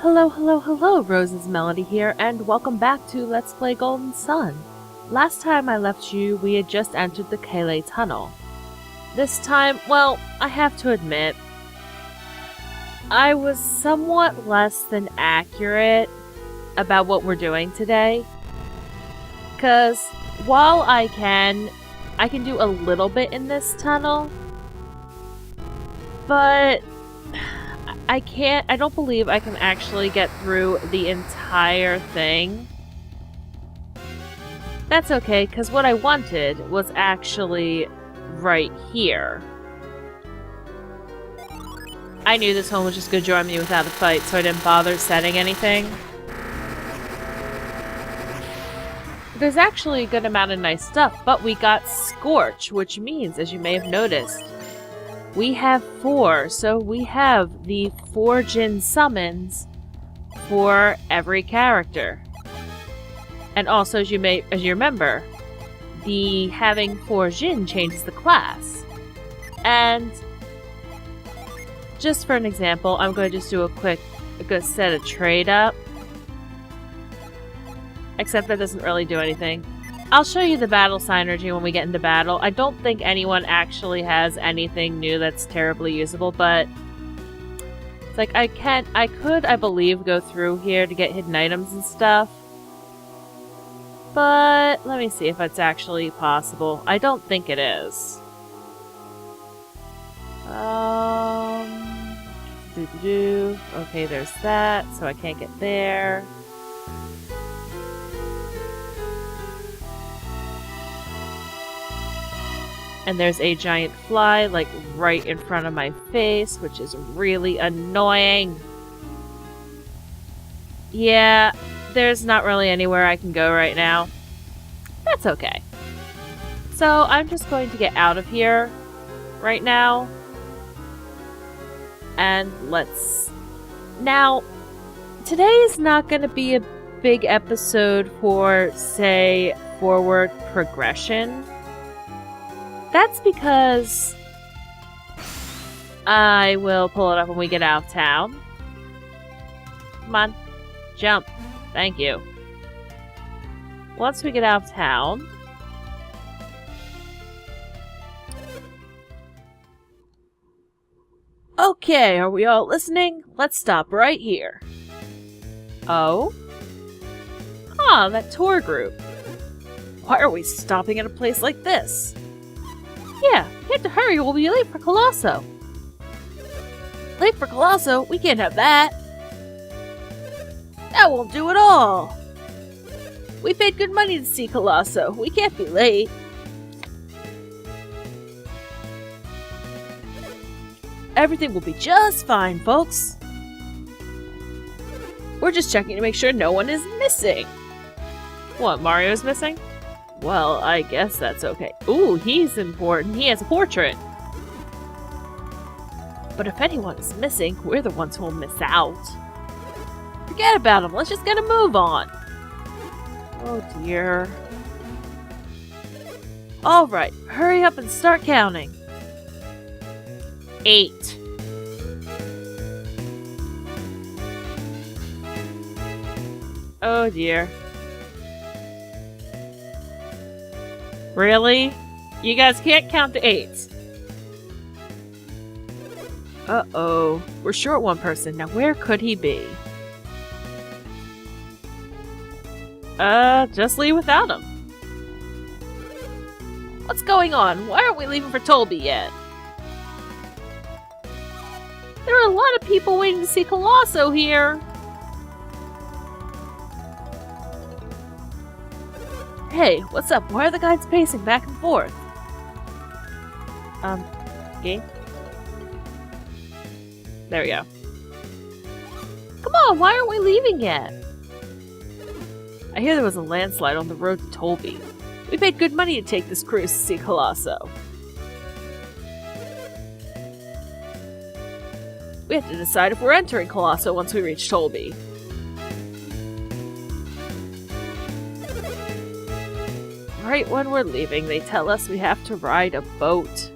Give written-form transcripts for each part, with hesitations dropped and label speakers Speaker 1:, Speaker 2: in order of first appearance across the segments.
Speaker 1: Hello, hello, hello, Rose's Melody here, and welcome back to Let's Play Golden Sun. Last time I left you, we had just entered the Kalay tunnel. This time, well, I have to admit, I was somewhat less than accurate about what we're doing today. Because while I can do a little bit in this tunnel, but I don't believe I can actually get through the entire thing. That's okay, because what I wanted was actually right here. I knew this one was just going to join me without a fight, so I didn't bother setting anything. There's actually a good amount of nice stuff, but we got Scorch, which means, as you may have noticed, we have 4, so we have the 4 djinn summons for every character. And also, as you remember, the having 4 djinn changes the class. And just for an example, I'm going to just do a good set of trade up. Except that doesn't really do anything. I'll show you the battle synergy when we get into battle. I don't think anyone actually has anything new that's terribly usable, but it's like I could, I believe, go through here to get hidden items and stuff. But let me see if it's actually possible. I don't think it is. Okay, there's that, so I can't get there. And there's a giant fly, like, right in front of my face, which is really annoying. Yeah, there's not really anywhere I can go right now. That's okay. So, I'm just going to get out of here right now. And let's... Now, today is not going to be a big episode for, say, forward progression. That's because I will pull it up when we get out of town. Come on. Jump. Thank you. Once we get out of town... Okay, are we all listening? Let's stop right here. Oh? Ah, that tour group. Why are we stopping at a place like this? Yeah, we have to hurry, we'll be late for Colosso. Late for Colosso? We can't have that. That won't do at all. We paid good money to see Colosso. We can't be late. Everything will be just fine, folks. We're just checking to make sure no one is missing. What, Mario's missing? Well, I guess that's okay. Ooh, he's important. He has a portrait. But if anyone is missing, we're the ones who will miss out. Forget about him. Let's just get a move on. Oh, dear. Alright, hurry up and start counting. 8. Oh, dear. Really? You guys can't count to 8. Uh-oh. We're short one person. Now where could he be? Just leave without him. What's going on? Why aren't we leaving for Tolby yet? There are a lot of people waiting to see Colosso here. Hey, what's up? Why are the guys pacing back and forth? Okay. There we go. Come on, why aren't we leaving yet? I hear there was a landslide on the road to Tolby. We paid good money to take this cruise to see Colosso. We have to decide if we're entering Colosso once we reach Tolby. Right when we're leaving, they tell us we have to ride a boat.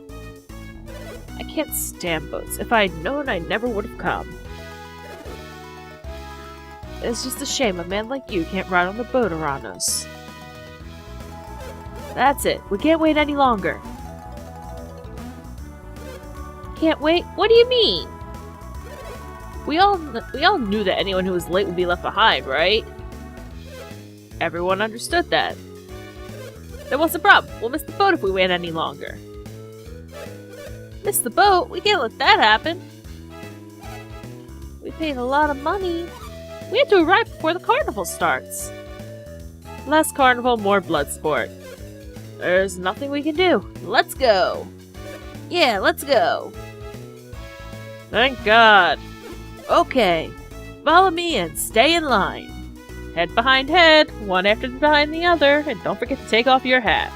Speaker 1: I can't stand boats. If I had known, I never would have come. It's just a shame a man like you can't ride on the boat around us. That's it. We can't wait any longer. Can't wait? What do you mean? We all knew that anyone who was late would be left behind, right? Everyone understood that. Then what's the problem? We'll miss the boat if we wait any longer. Miss the boat? We can't let that happen. We paid a lot of money. We have to arrive before the carnival starts. Less carnival, more blood sport. There's nothing we can do. Let's go. Yeah, let's go. Thank God. Okay. Follow me and stay in line. Head behind head, one after behind the other, and don't forget to take off your hat.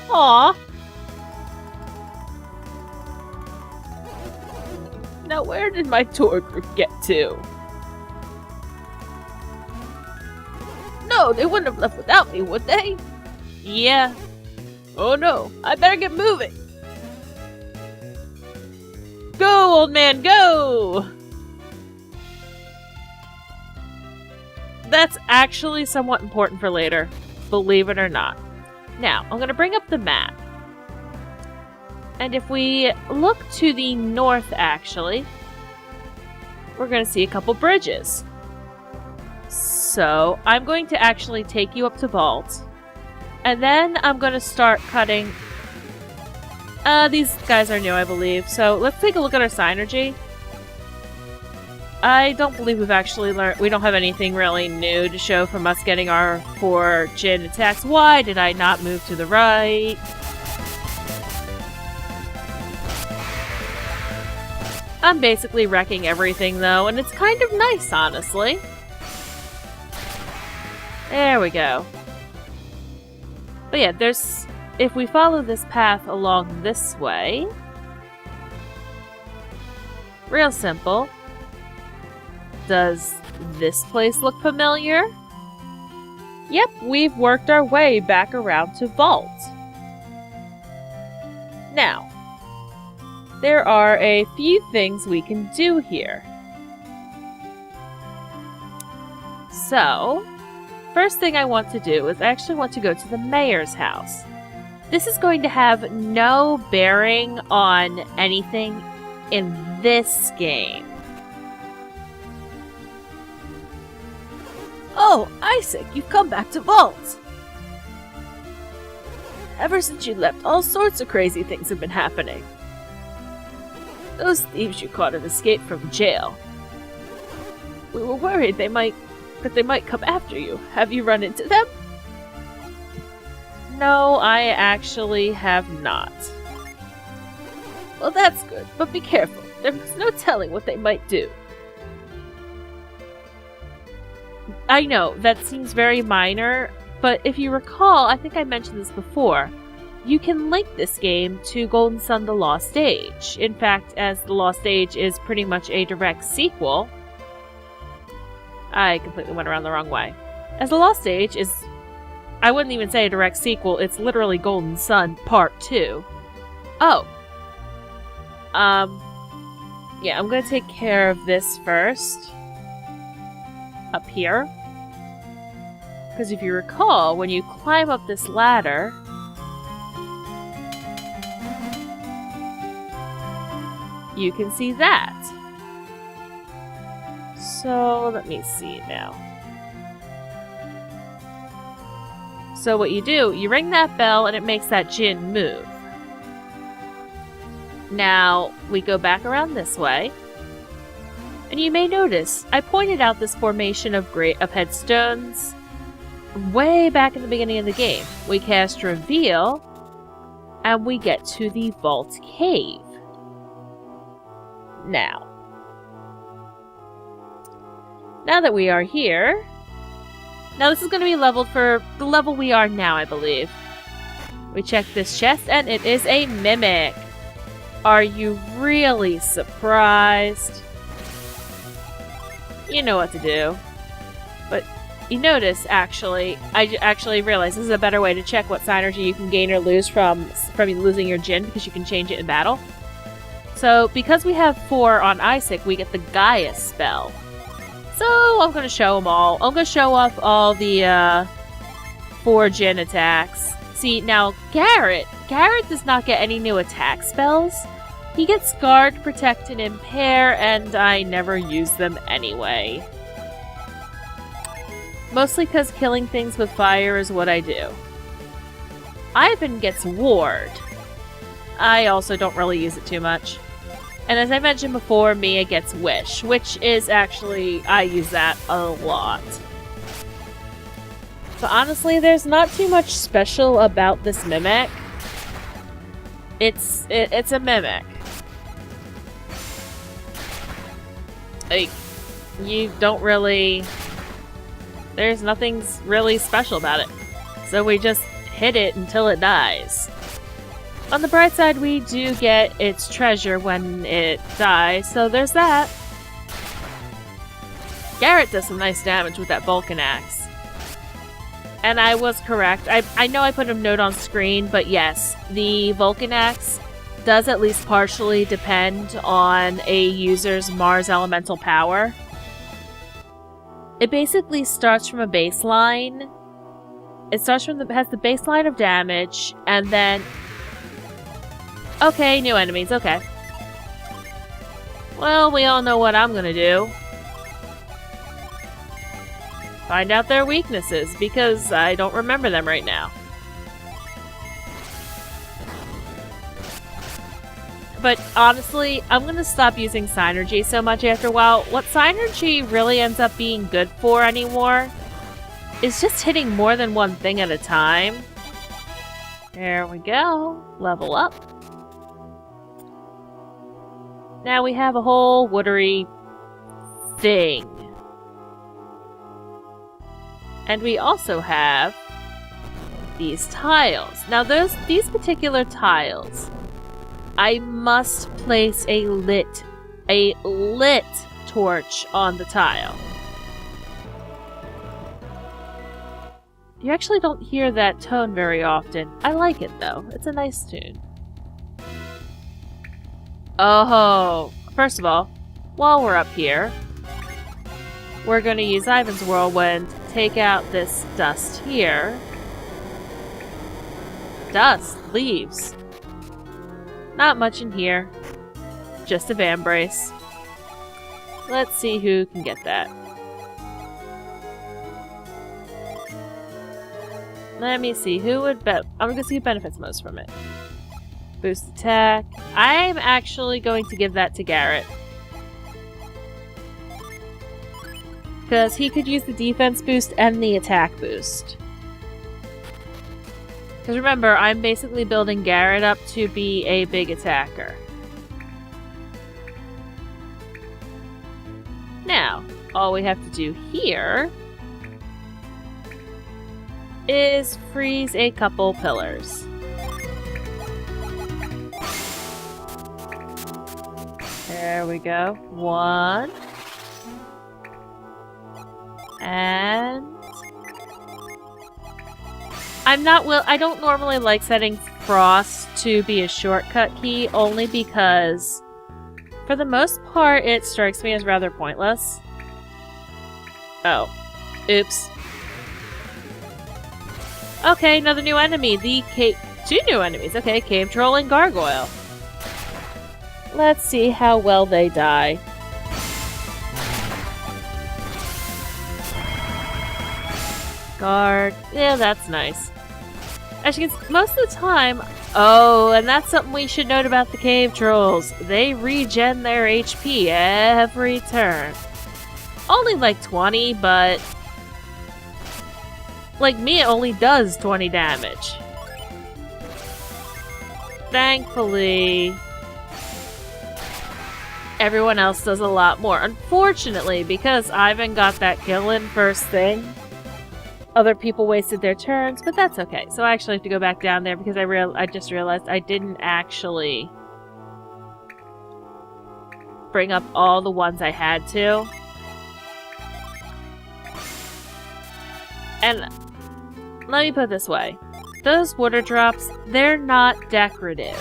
Speaker 1: Aww. Now where did my tour group get to? No, they wouldn't have left without me, would they? Yeah. Oh no, I better get moving. Go, old man, go! That's actually somewhat important for later, believe it or not. Now, I'm going to bring up the map. And if we look to the north, actually, we're going to see a couple bridges. So, I'm going to actually take you up to Vault. And then I'm going to start cutting... these guys are new, I believe. So, let's take a look at our synergy. I don't believe we've actually learned... We don't have anything really new to show from us getting our 4 djinn attacks. Why did I not move to the right? I'm basically wrecking everything, though, and it's kind of nice, honestly. There we go. But yeah, there's... If we follow this path along this way... Real simple. Does this place look familiar? Yep, we've worked our way back around to Vault. Now, there are a few things we can do here. So, first thing I want to do is I actually want to go to the mayor's house. This is going to have no bearing on anything in this game. Oh, Isaac, you've come back to Vault! Ever since you left, all sorts of crazy things have been happening. Those thieves you caught have escaped from jail. We were worried they might come after you. Have you run into them? No, I actually have not. Well, that's good, but be careful. There's no telling what they might do. I know, that seems very minor, but if you recall, I think I mentioned this before, you can link this game to Golden Sun: The Lost Age. In fact, as The Lost Age is pretty much a direct sequel... I completely went around the wrong way. As The Lost Age is... I wouldn't even say a direct sequel, it's literally Golden Sun Part 2. Oh. Yeah, I'm gonna take care of this first. Up here. Because if you recall, when you climb up this ladder... you can see that. So, let me see now. So what you do, you ring that bell and it makes that djinn move. Now, we go back around this way. And you may notice, I pointed out this formation of headstones way back in the beginning of the game. We cast Reveal, and we get to the Vault Cave. Now that we are here... Now this is going to be leveled for the level we are now, I believe. We check this chest, and it is a Mimic. Are you really surprised? You know what to do. But you notice, actually, I actually realized this is a better way to check what synergy you can gain or lose from losing your djinn, because you can change it in battle. So, because we have 4 on Isaac, we get the Gaius spell. So, I'm gonna show them all. I'm gonna show off all the, 4 djinn attacks. See, now, Garrett does not get any new attack spells. He gets Guard, Protect, and Impair, and I never use them anyway. Mostly because killing things with fire is what I do. Ivan gets Ward. I also don't really use it too much. And as I mentioned before, Mia gets Wish, which is actually, I use that a lot. But honestly, there's not too much special about this Mimic. It's a Mimic. Like, you don't really... There's nothing really special about it. So we just hit it until it dies. On the bright side, we do get its treasure when it dies, so there's that. Garrett does some nice damage with that Vulcan Axe. And I was correct. I know I put a note on screen, but yes, the Vulcan Axe does at least partially depend on a user's Mars elemental power. It basically starts from a baseline. It starts from has the baseline of damage, and then... Okay, new enemies, okay. Well, we all know what I'm gonna do. Find out their weaknesses, because I don't remember them right now. But honestly, I'm gonna stop using Synergy so much after a while. What Synergy really ends up being good for anymore is just hitting more than one thing at a time. There we go. Level up. Now we have a whole watery thing. And we also have these tiles. Now these particular tiles, I must place a lit torch on the tile. You actually don't hear that tone very often. I like it though. It's a nice tune. Oh, first of all, while we're up here, we're going to use Ivan's Whirlwind to take out this dust here. Dust, leaves. Not much in here. Just a Vambrace. Let's see who can get that. Let me see, who would bet? I'm going to see who benefits most from it. Boost attack. I'm actually going to give that to Garrett. Because he could use the defense boost and the attack boost. Because remember, I'm basically building Garrett up to be a big attacker. Now, all we have to do here is freeze a couple pillars. There we go. 1. And I don't normally like setting frost to be a shortcut key, only because for the most part it strikes me as rather pointless. Oh. Oops. Okay, another new enemy. Two new enemies. Okay, Cave Troll and Gargoyle. Let's see how well they die. Guard. Yeah, that's nice. As you can see, most of the time... Oh, and that's something we should note about the Cave Trolls. They regen their HP every turn. Only like 20, but... Like me, it only does 20 damage. Thankfully... everyone else does a lot more. Unfortunately, because Ivan got that kill in first thing, other people wasted their turns, but that's okay. So I actually have to go back down there because I just realized I didn't actually bring up all the ones I had to. And let me put it this way. Those water drops, they're not decorative.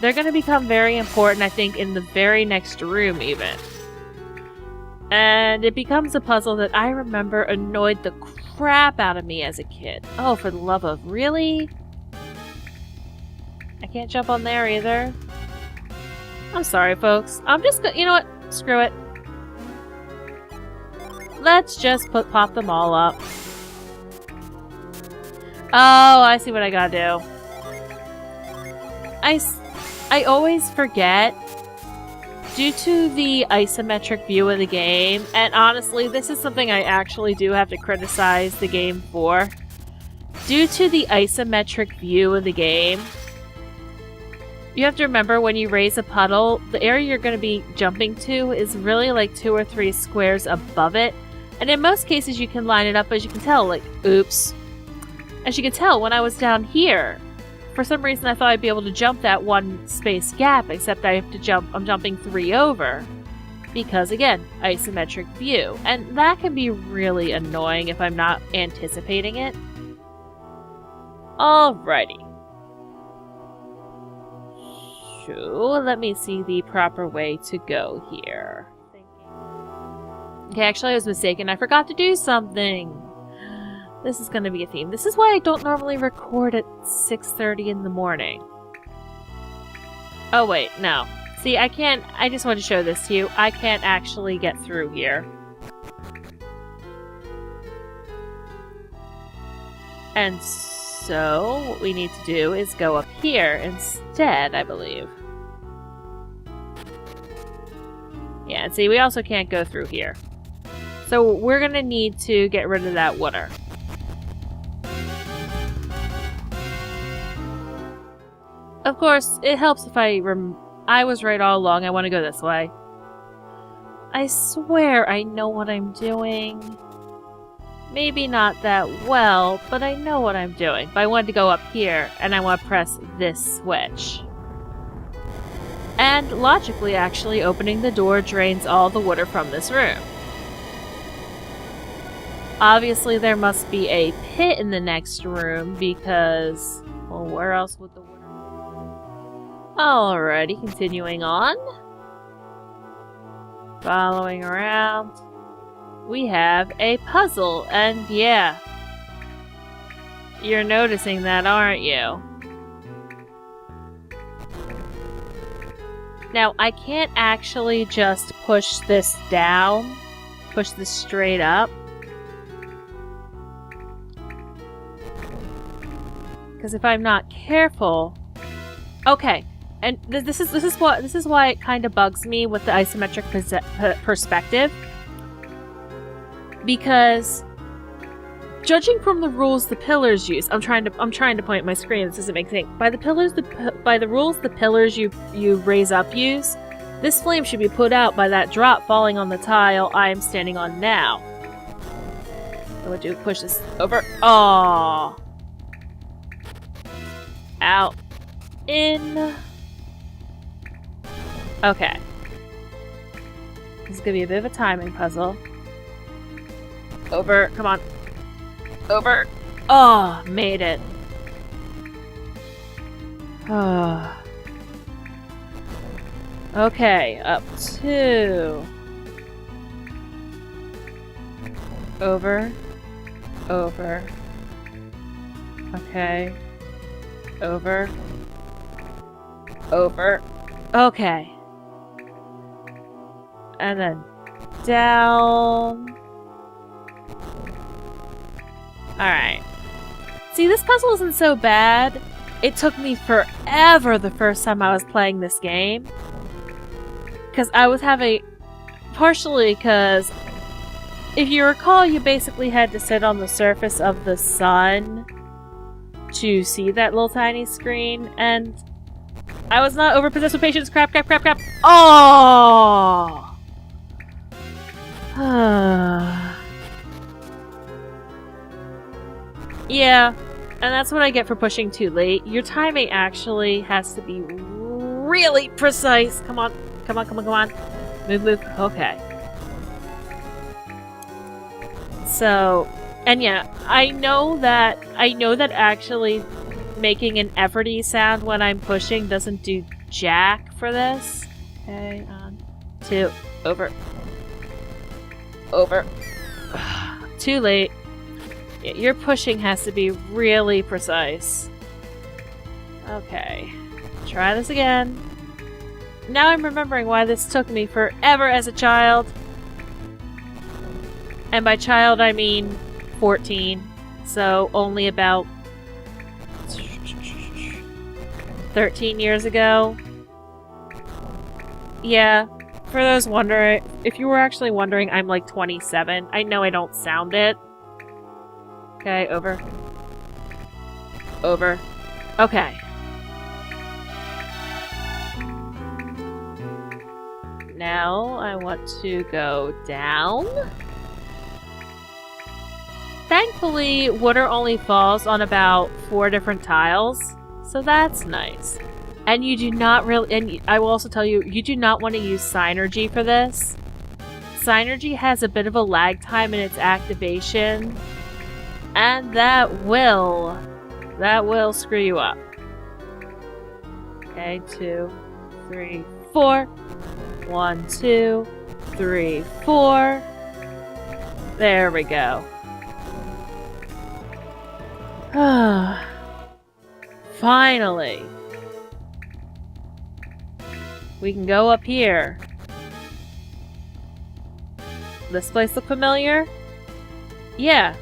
Speaker 1: They're going to become very important, I think, in the very next room, even. And it becomes a puzzle that I remember annoyed the crap out of me as a kid. Oh, for the love of... Really? I can't jump on there either. I'm sorry, folks. I'm just gonna... You know what? Screw it. Let's just pop them all up. Oh, I see what I gotta do. I always forget, due to the isometric view of the game, and honestly, this is something I actually do have to criticize the game for. Due to the isometric view of the game, you have to remember when you raise a puddle, the area you're going to be jumping to is really like 2 or 3 squares above it. And in most cases you can line it up, as you can tell, like, oops. As you can tell, when I was down here, for some reason I thought I'd be able to jump that 1 space gap, except I have to jump, I'm jumping 3 over. Because again, isometric view. And that can be really annoying if I'm not anticipating it. Alrighty. So, let me see the proper way to go here. Okay, actually I was mistaken. I forgot to do something. This is going to be a theme. This is why I don't normally record at 6:30 in the morning. Oh wait, no. See, I can't... I just want to show this to you. I can't actually get through here. And so, what we need to do is go up here instead, I believe. Yeah, and see, we also can't go through here. So we're going to need to get rid of that water. Of course, it helps if I was right all along. I want to go this way. I swear I know what I'm doing. Maybe not that well, but I know what I'm doing. But I wanted to go up here, and I want to press this switch. And logically, actually, opening the door drains all the water from this room. Obviously, there must be a pit in the next room because... Well, where else would the water... Alrighty, continuing on. Following around. We have a puzzle, and yeah. You're noticing that, aren't you? Now, I can't actually just push this down. Push this straight up. Because if I'm not careful... Okay, and this is why it kind of bugs me with the isometric perspective. Because judging from the rules the pillars use, I'm trying to point at my screen. This doesn't make sense. By the rules the pillars you raise up use, this flame should be put out by that drop falling on the tile I am standing on now. I want to push this over. Aww. Out. In. Okay. This is gonna be a bit of a timing puzzle. Over. Come on. Over. Oh, made it. Oh. Okay, up 2. Over. Over. Okay. Over. Over. Okay. And then down. Alright. See, this puzzle isn't so bad. It took me forever the first time I was playing this game. Because I was having... Partially because... If you recall, you basically had to sit on the surface of the sun to see that little tiny screen, and I was not overpossessed with patience. Crap, crap, crap, crap. Oh! Yeah, and that's what I get for pushing too late. Your timing actually has to be really precise. Come on, come on, come on, come on. Move, move. Okay. So, and yeah, I know that actually making an efforty sound when I'm pushing doesn't do jack for this. Okay, on 2, over. Over. Too late. Your pushing has to be really precise. Okay. Try this again. Now I'm remembering why this took me forever as a child. And by child I mean 14. So only about 13 years ago. Yeah, for those wondering, if you were actually wondering, I'm like 27. I know I don't sound it. Okay, over. Over. Okay. Now I want to go down. Thankfully, water only falls on about 4 different tiles, so that's nice. And you do not really, and I will also tell you, you do not want to use Synergy for this. Synergy has a bit of a lag time in its activation, and that will screw you up. Okay, 2, 3, 4. 1, 2, 3, 4. There we go. Finally. We can go up here. This place look familiar? Yeah.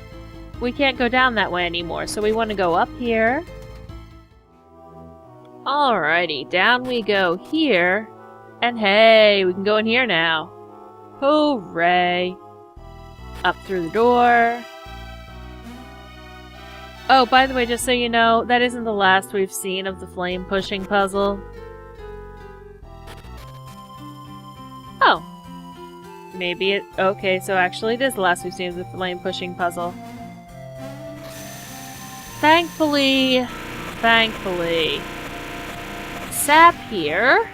Speaker 1: We can't go down that way anymore, so we want to go up here. Alrighty, down we go here. And hey, we can go in here now. Hooray. Up through the door. Oh, by the way, just so you know, that isn't the last we've seen of the flame pushing puzzle. Oh. Maybe it... Okay, so actually it is the last we've seen of the flame pushing puzzle. Thankfully, Sap here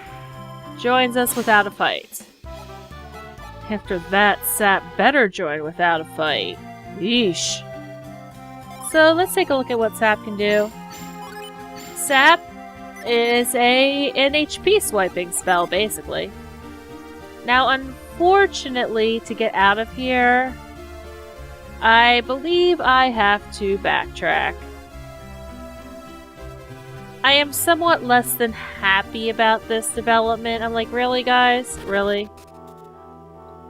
Speaker 1: joins us without a fight. After that, Sap better join without a fight. Yeesh. So let's take a look at what Sap can do. Sap is an HP swiping spell, basically. Now, unfortunately, to get out of here, I believe I have to backtrack. I am somewhat less than happy about this development. I'm like, really, guys? Really?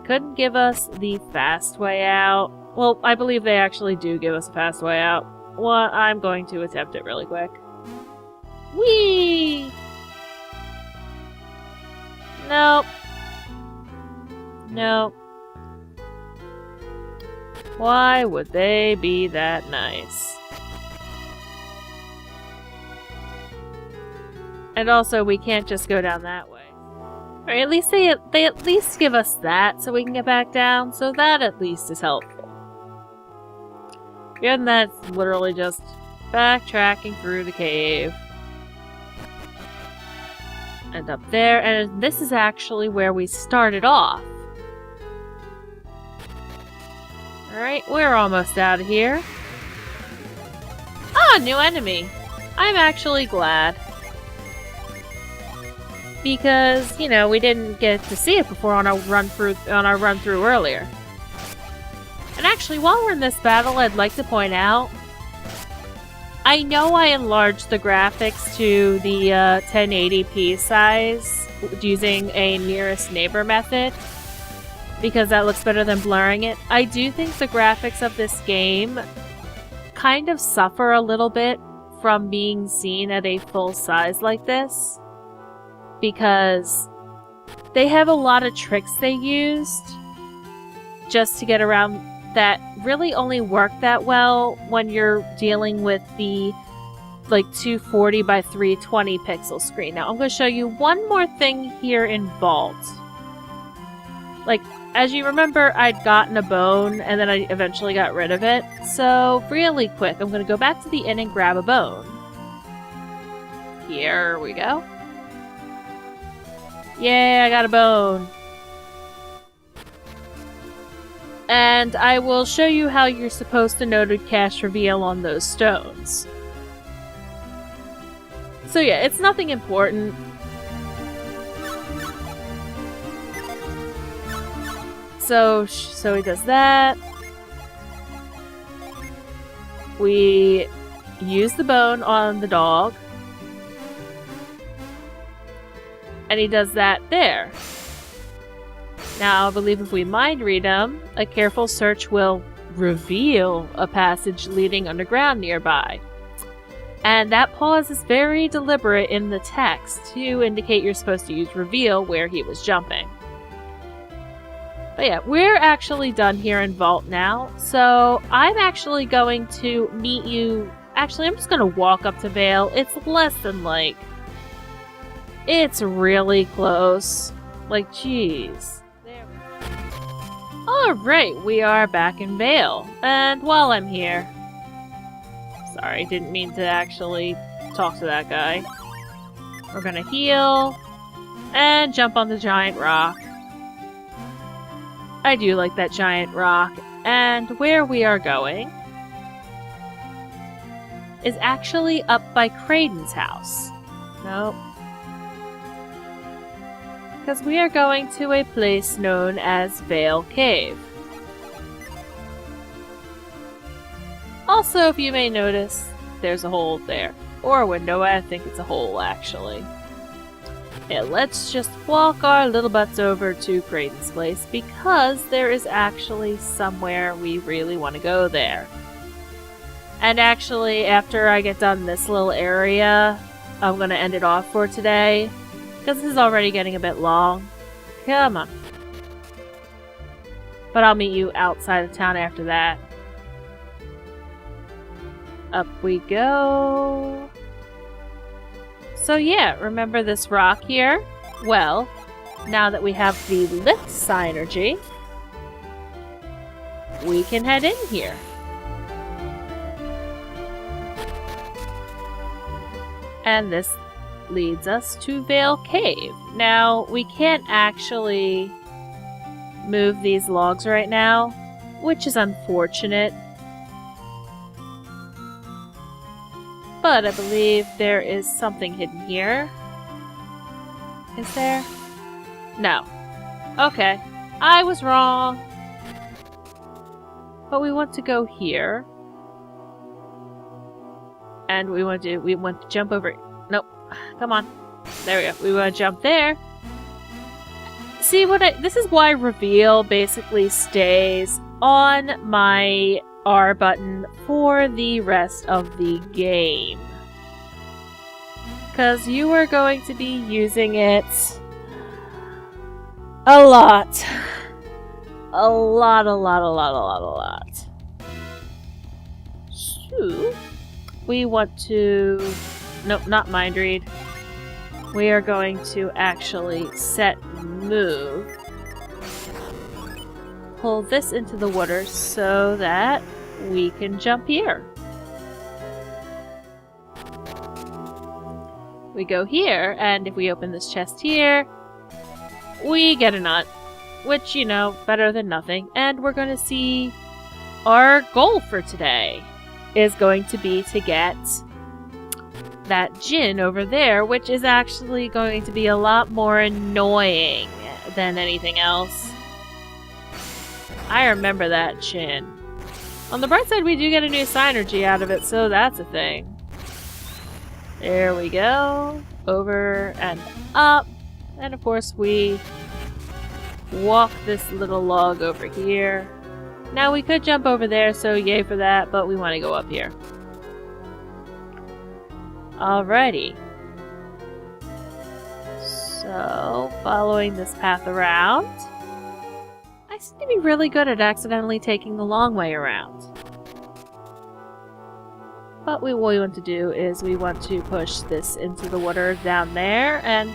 Speaker 1: Couldn't give us the fast way out. Well, I believe they actually do give us a fast way out. Well, I'm going to attempt it really quick. Whee! Nope. Nope. Why would they be that nice? And also, we can't just go down that way. Or at least they at least give us that so we can get back down, so that at least is helpful. And that's literally just backtracking through the cave. And up there, and this is actually where we started off. Alright, we're almost out of here. Ah, new enemy! I'm actually glad. Because, you know, we didn't get to see it before on our run through earlier. And actually, while we're in this battle, I'd like to point out, I know I enlarged the graphics to the 1080p size using a nearest neighbor method, because that looks better than blurring it. I do think the graphics of this game kind of suffer a little bit from being seen at a full size like this, because they have a lot of tricks they used just to get around that really only work that well when you're dealing with the like 240 by 320 pixel screen. Now I'm going to show you one more thing here in Vault. Like, as you remember, I'd gotten a bone and then I eventually got rid of it. So really quick, I'm going to go back to the inn and grab a bone. Here we go. Yay, I got a bone. And I will show you how you're supposed to know to cast reveal on those stones. So yeah, it's nothing important. So he does that. We use the bone on the dog. And he does that there. Now, I believe if we mind read him, a careful search will reveal a passage leading underground nearby. And that pause is very deliberate in the text to indicate you're supposed to use reveal where he was jumping. But yeah, we're actually done here in Vault now, so I'm actually going to meet you... Actually, I'm just going to walk up to Vale. It's less than, like... It's really close. Like, jeez. Alright, we are back in Vale. And while I'm here... Sorry, didn't mean to actually talk to that guy. We're gonna heal. And jump on the giant rock. I do like that giant rock. And where we are going is actually up by Kraden's house. Nope. Because we are going to a place known as Vale Cave. Also, if you may notice, there's a hole there. Or a window. I think it's a hole, actually. Yeah, let's just walk our little butts over to Kraden's place, because there is actually somewhere we really want to go there. And actually, after I get done this little area, I'm going to end it off for today, because this is already getting a bit long. Come on. But I'll meet you outside of town after that. Up we go. So yeah, remember this rock here? Well, now that we have the lift synergy, we can head in here. And this leads us to Vale Cave. Now, we can't actually move these logs right now, which is unfortunate. But I believe there is something hidden here. Is there? No. Okay. I was wrong. But we want to go here. And we want to jump over. Nope. Come on. There we go. We want to jump there. See this is why reveal basically stays on my R button for the rest of the game. Because you are going to be using it a lot. A lot. So, we want to... Nope, not mind read. We are going to actually set move. Pull this into the water so that we can jump here. We go here, and if we open this chest here, we get a nut. Which, you know, better than nothing. And we're going to see our goal for today is going to be to get that djinn over there, which is actually going to be a lot more annoying than anything else. I remember that djinn. On the bright side, we do get a new synergy out of it, so that's a thing. There we go. Over and up. And of course, we walk this little log over here. Now, we could jump over there, so yay for that, but we want to go up here. Alrighty. So, following this path around, I seem to be really good at accidentally taking the long way around. But what we want to do is we want to push this into the water down there, and...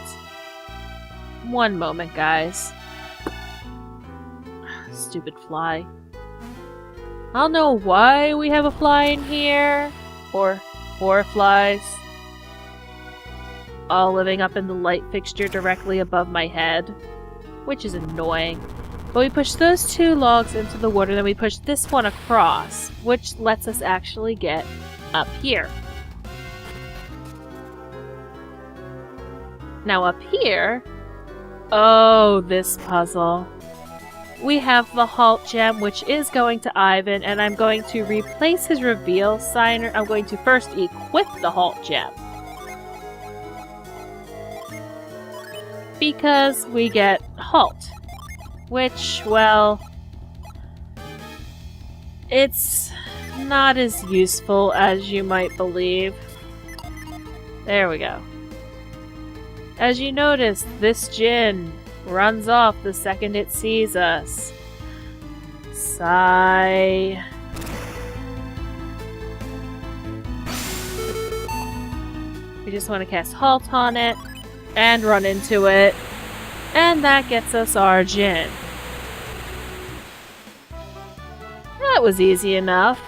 Speaker 1: One moment, guys. Stupid fly. I don't know why we have a fly in here, or 4 flies, all living up in the light fixture directly above my head, which is annoying. But we push those 2 logs into the water, then we push this one across, which lets us actually get up here. Now up here... Oh, this puzzle. we have the halt gem, which is going to Ivan, and I'm going to replace his reveal signer. I'm going to first equip the halt gem, because we get halt, which, well, it's not as useful as you might believe. There we go. As you notice, this djinn runs off the second it sees us. Sigh. We just want to cast halt on it and run into it, and that gets us our djinn. That was easy enough.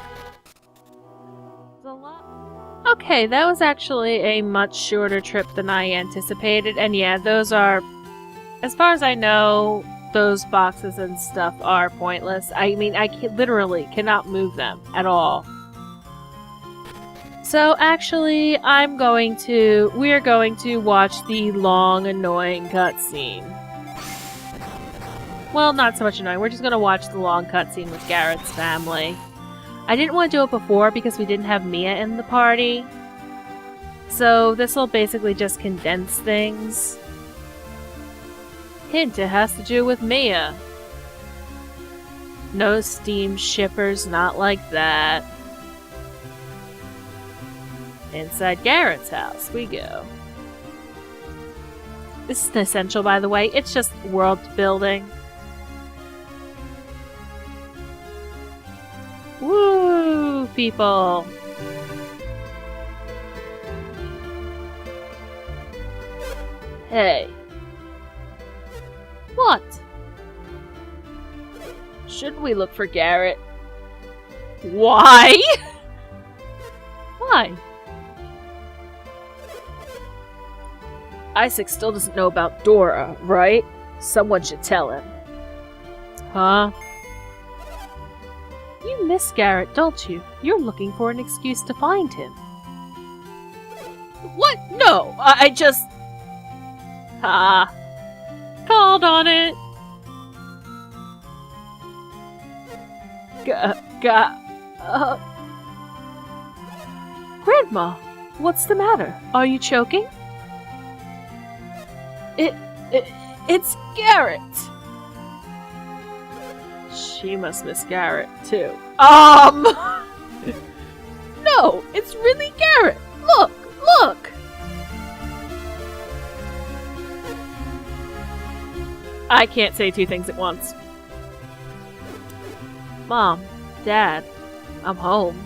Speaker 1: Okay, that was actually a much shorter trip than I anticipated, and yeah, those are, as far as I know, those boxes and stuff are pointless. I mean, I literally cannot move them at all. So actually, we're going to watch the long, annoying cutscene. Well, not so much annoying, we're just gonna watch the long cutscene with Garrett's family. I didn't want to do it before because we didn't have Mia in the party. So this will basically just condense things. Hint, it has to do with Mia. No steam shippers, not like that. Inside Garrett's house we go. This isn't essential, by the way, it's just world building. Woo, people! Hey. What? Shouldn't we look for Garrett? Why? Why? Isaac still doesn't know about Dora, right? Someone should tell him. Huh? You miss Garrett, don't you? You're looking for an excuse to find him. What? No, I just... Ha. Called on it. Grandma, what's the matter? Are you choking? It's Garrett. She must miss Garrett, too. No, it's really Garrett! Look! Look! I can't say two things at once. Mom, Dad, I'm home.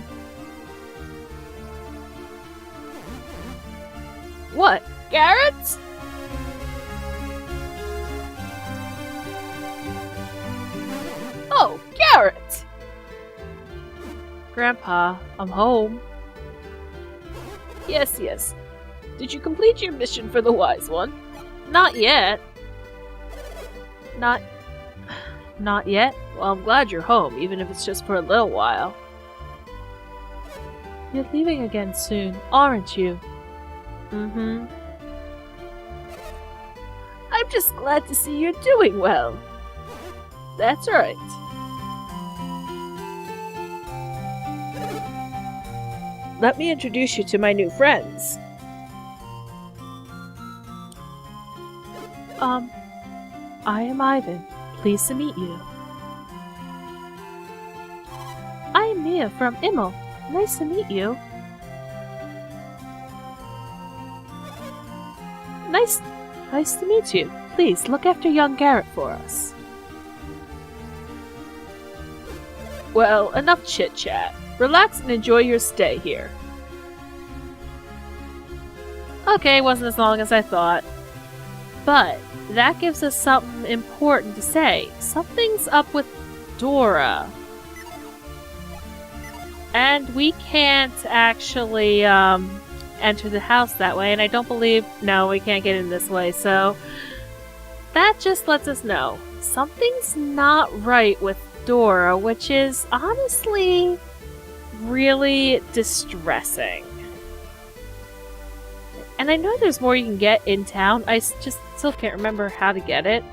Speaker 1: What? Garrett? Oh, Garrett! Grandpa, I'm home. Yes, yes. Did you complete your mission for the Wise One? Not yet. Not yet? Well, I'm glad you're home, even if it's just for a little while. You're leaving again soon, aren't you? Mm-hmm. I'm just glad to see you're doing well. That's right. Let me introduce you to my new friends. I am Ivan. Pleased to meet you. I am Mia from Immel. Nice to meet you. Nice to meet you. Please, look after young Garrett for us. Well, enough chit-chat. Relax and enjoy your stay here. Okay, wasn't as long as I thought. But that gives us something important to say. Something's up with Dora. And we can't actually enter the house that way, and I don't believe... No, we can't get in this way, so... That just lets us know. Something's not right with Dora, which is honestly really distressing. And I know there's more you can get in town, I just still can't remember how to get it.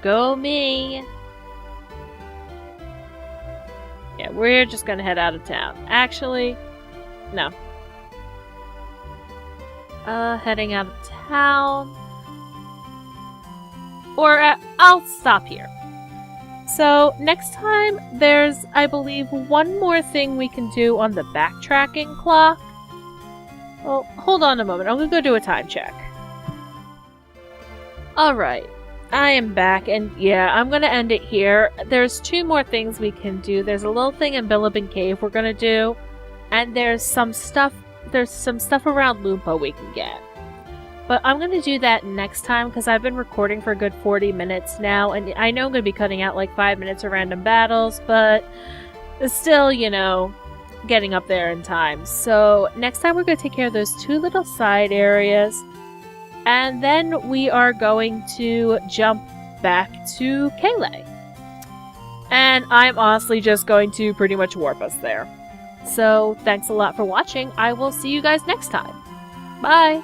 Speaker 1: Go me! Yeah, we're just gonna head out of town. Actually, no. Heading out of town. Or, I'll stop here. So, next time, there's, I believe, one more thing we can do on the backtracking clock. Well, hold on a moment. I'm gonna go do a time check. Alright. I am back, and yeah, I'm gonna end it here. There's 2 more things we can do. There's a little thing in Billabong Cave we're gonna do, and there's some stuff around Loompa we can get. But I'm gonna do that next time, because I've been recording for a good 40 minutes now, and I know I'm gonna be cutting out like 5 minutes of random battles, but it's still, you know, getting up there in time. So next time we're gonna take care of those 2 little side areas. And then we are going to jump back to Kalay. And I'm honestly just going to pretty much warp us there. So, thanks a lot for watching. I will see you guys next time. Bye!